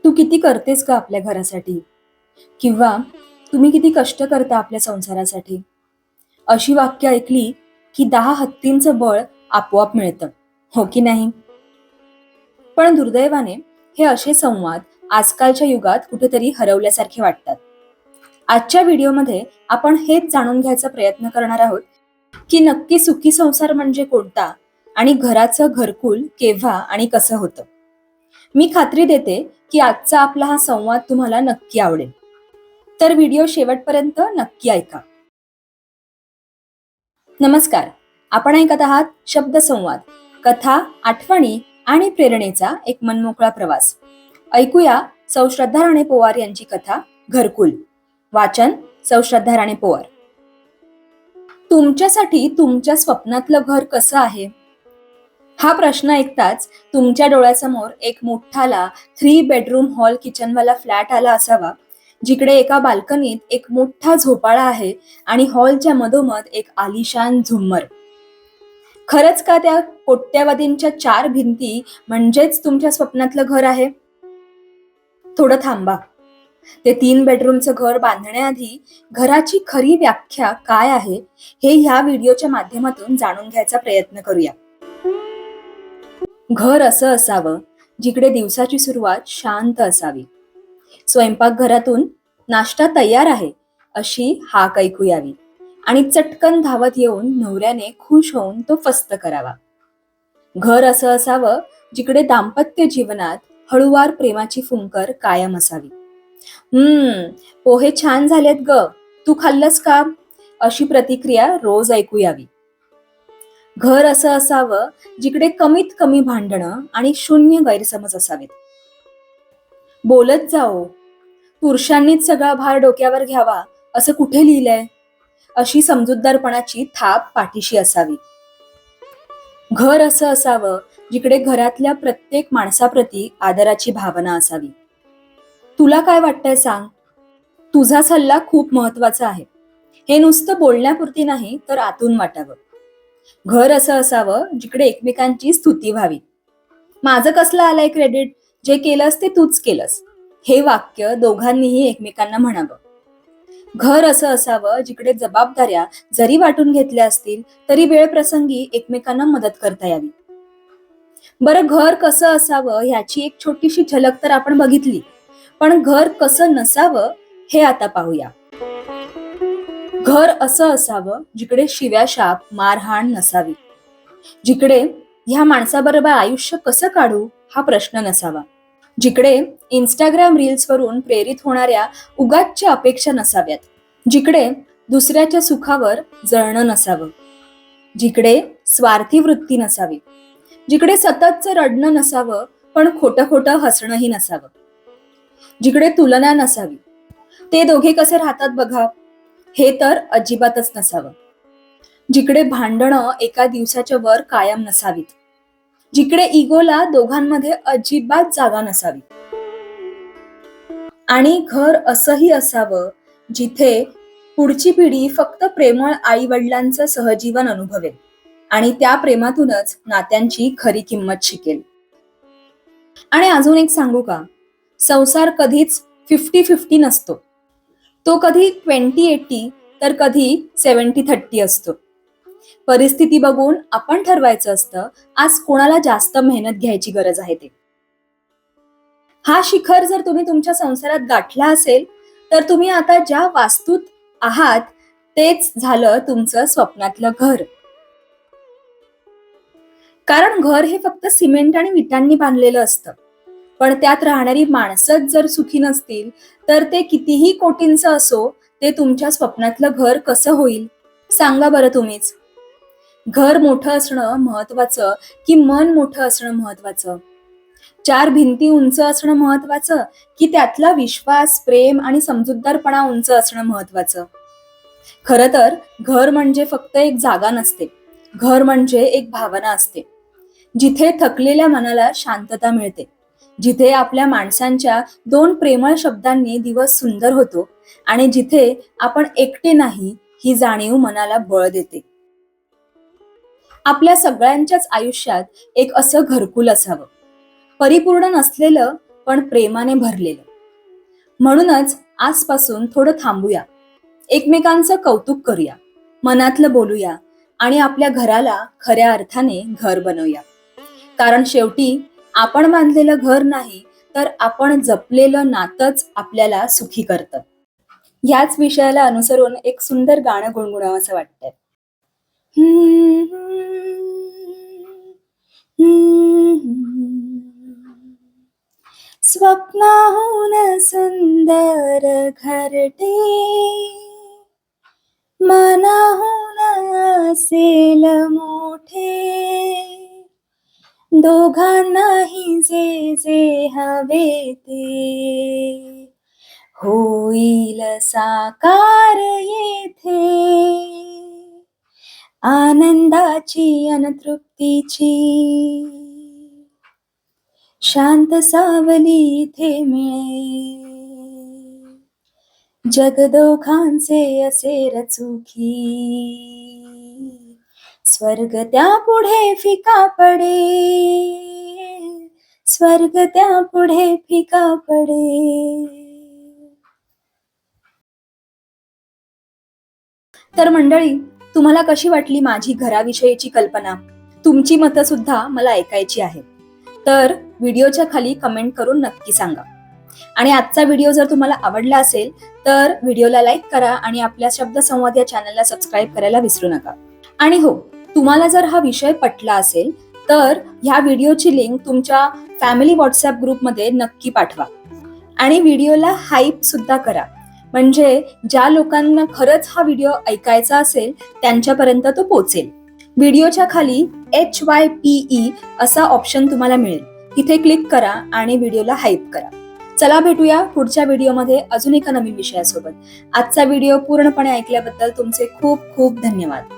तू किती करतेस का आपल्या घरासाठी? किंवा तुम्ही किती कष्ट करता आपल्या संसारासाठी? अशी वाक्य ऐकली की 10 हत्तींचं बळ आपोआप मिळतं, हो की नाही? पण दुर्दैवाने हे असे संवाद आजकालच्या युगात कुठेतरी हरवल्यासारखे वाटतात. आजच्या व्हिडिओमध्ये आपण हेच जाणून घ्यायचा प्रयत्न करणार आहोत की नक्की सुखी संसार म्हणजे कोणता आणि घराचं घरकुल केव्हा आणि कसं होतं. मी खात्री देते की आजचा आपला हा संवाद तुम्हाला नक्की आवडेल. तर व्हिडिओ शेवटपर्यंत नक्की ऐका. नमस्कार, आपण ऐकत आहात शब्द संवाद, कथा, आठवणी आणि प्रेरणेचा एक मनमोकळा प्रवास. ऐकूया सौ श्रद्धा राणे पोवार यांची कथा घरकुल. वाचन सौ श्रद्धा राणे पोवार. तुमच्यासाठी तुमच्या स्वप्नातलं घर कसं आहे? हा प्रश्न ऐकताच तुमच्या डोळ्यासमोर एक मोठाला 3 बेडरूम हॉल किचनवाला फ्लॅट आला असावा, जिकडे एका बाल्कनीत एक मोठा झोपाळा आहे आणि हॉलच्या मधोमध एक आलिशान झुम्मर. खरंच का त्या कोट्यावधींच्या 4 भिंती म्हणजेच तुमच्या स्वप्नातलं घर आहे? थोडं थांबा. ते 3 बेडरूमचं घर बांधण्याआधी घराची खरी व्याख्या काय आहे हे ह्या व्हिडिओच्या माध्यमातून जाणून घ्यायचा प्रयत्न करूया. घर असं असावं जिकडे दिवसाची सुरुवात शांत असावी. स्वयंपाकघरातून नाश्ता तयार आहे अशी हाक ऐकू यावी आणि चटकन धावत येऊन नवऱ्याने खुश होऊन तो फस्त करावा. घर असं असावं जिकडे दाम्पत्य जीवनात हळूवार प्रेमाची फुंकर कायम असावी. पोहे छान झालेत ग, तू खाल्लंस का? अशी प्रतिक्रिया रोज ऐकू यावी. घर असं असावं जिकडे कमीत कमी भांडणं आणि शून्य गैरसमज असावेत. बोलत जाओ, पुरुषांनीच सगळा भार डोक्यावर घ्यावा असं कुठे लिहिलंय? अशी समजूतदारपणाची थाप पाठीशी असावी. घर असं असावं जिकडे घरातल्या प्रत्येक माणसाप्रती आदराची भावना असावी. तुला काय वाटतंय सांग? तुझा सल्ला खूप महत्वाचा आहे. हे नुसतं बोलण्यापुरती नाही तर आतून वाटावं. घर असं असावं जिकडे एकमेकांची स्तुती व्हावी. माझं कसलं आलंय क्रेडिट? जे केलंस ते तूच केलंस, हे वाक्य दोघांनीही एकमेकांना म्हणावं. घर असं असावं जिकडे जबाबदाऱ्या जरी वाटून घेतल्या असतील तरी वेळ प्रसंगी एकमेकांना मदत करता यावी. बरं, घर कसं असावं ह्याची एक छोटीशी झलक तर आपण बघितली, पण घर कसं नसावं हे आता पाहूया. घर असं असावं जिकडे शिव्याशाप, मारहाण नसावी. जिकडे ह्या माणसाबरोबर आयुष्य कसं काढू हा प्रश्न नसावा. जिकडे इंस्टाग्राम रील्स वरून प्रेरित होणाऱ्या उगाचच्या अपेक्षा नसाव्यात. जिकडे दुसऱ्याच्या सुखावर जळणं नसावं. जिकडे स्वार्थी वृत्ती नसावी. जिकडे सततचं रडणं नसावं पण खोटं खोटं हसणंही नसावं. जिकडे तुलना नसावी. ते दोघे कसे राहतात बघा, हे तर अजिबातच नसावं. जिकडे भांडणं एका दिवसाच्या वर कायम नसावीत. जिकडे इगोला दोघांमध्ये अजिबात जागा नसावी. आणि घर असंही असावं जिथे पुढची पिढी फक्त प्रेमळ आई वडिलांचं सहजीवन अनुभवेल आणि त्या प्रेमातूनच नात्यांची खरी किंमत शिकेल. आणि अजून एक सांगू का, संसार कधीच 50-50 नसतो. तो कधी 20-80 तर कधी 70-30 असतो. परिस्थिती बघून आपण ठरवायचं असतं आज कोणाला जास्त मेहनत घ्यायची गरज आहे ते. हा शिखर जर तुम्ही तुमच्या संसारात गाठला असेल तर तुम्ही आता ज्या वास्तूत आहात तेच झालं तुमचं स्वप्नातलं घर. कारण घर हे फक्त सिमेंट आणि विटांनी बांधलेलं असतं, पण त्यात राहणारी माणसंच जर सुखी नसतील तर ते कितीही कोटींचं असो ते तुमच्या स्वप्नातलं घर कसं होईल? सांगा बरं तुम्हीच. घर मोठं असणं महत्वाचं की मन मोठं असणं महत्वाचं? 4 भिंती उंच असणं महत्वाचं की त्यातला विश्वास, प्रेम आणि समजूतदारपणा उंच असणं महत्वाचं? खरं तर घर म्हणजे फक्त एक जागा नसते. घर म्हणजे एक भावना असते, जिथे थकलेल्या मनाला शांतता मिळते. जिथे आपल्या माणसांच्या 2 प्रेमळ शब्दांनी दिवस सुंदर होतो आणि जिथे आपण एकटे नाही ही जाणीव मनाला बळ देते. आपल्या सगळ्यांच्याच आयुष्यात एक असं घरकुल असावं. परिपूर्ण नसलेलं पण प्रेमाने भरलेलं. म्हणूनच आजपासून थोडं थांबूया, एकमेकांचं कौतुक करूया, मनातलं बोलूया आणि आपल्या घराला खऱ्या अर्थाने घर बनवूया. कारण शेवटी आपण बांधलेलं घर नाही, तर आपण जपलेलं नातंच आपल्याला सुखी करतं. ह्याच विषयाला अनुसरून एक सुंदर गाणं गुणगुणावं असं वाटतंय. स्वप्नाहून सुंदर घरटे, मनाहून असेल मोठे, दोघांनाही जे जे हवे ते होईल साकार येथे. आनंदाची अन तृप्तीची शांत सावली इथे मिळे, जग दोघांचे असे रचुकी, स्वर्ग त्या पुढे फिका पडे, स्वर्ग त्या पुढे फिका पडे. तर मंडळी, तुम्हाला कशी वाटली माझी घराविषयीची कल्पना? तुमची मतं सुद्धा मला ऐकायची आहेत. तर व्हिडिओच्या खाली कमेंट करून नक्की सांगा. आणि आजचा व्हिडिओ जर तुम्हाला आवडला असेल तर व्हिडिओला लाईक करा आणि आपल्या शब्दसंवाद या चॅनलला सबस्क्राईब करायला विसरू नका. आणि हो, तुम्हाला जर हा विषय पटला असेल तर ह्या व्हिडिओची लिंक तुमच्या फॅमिली व्हॉट्सअप ग्रुपमध्ये नक्की पाठवा आणि व्हिडिओला हाईप सुद्धा करा, म्हणजे ज्या लोकांना खरंच हा व्हिडिओ ऐकायचा असेल त्यांच्यापर्यंत तो पोहोचेल. व्हिडिओच्या खाली HYPE असा ऑप्शन तुम्हाला मिळेल, तिथे क्लिक करा आणि व्हिडिओला हाईप करा. चला भेटूया पुढच्या व्हिडिओमध्ये अजून एका नवीन विषयासोबत. आजचा व्हिडिओ पूर्णपणे ऐकल्याबद्दल तुमचे खूप खूप धन्यवाद.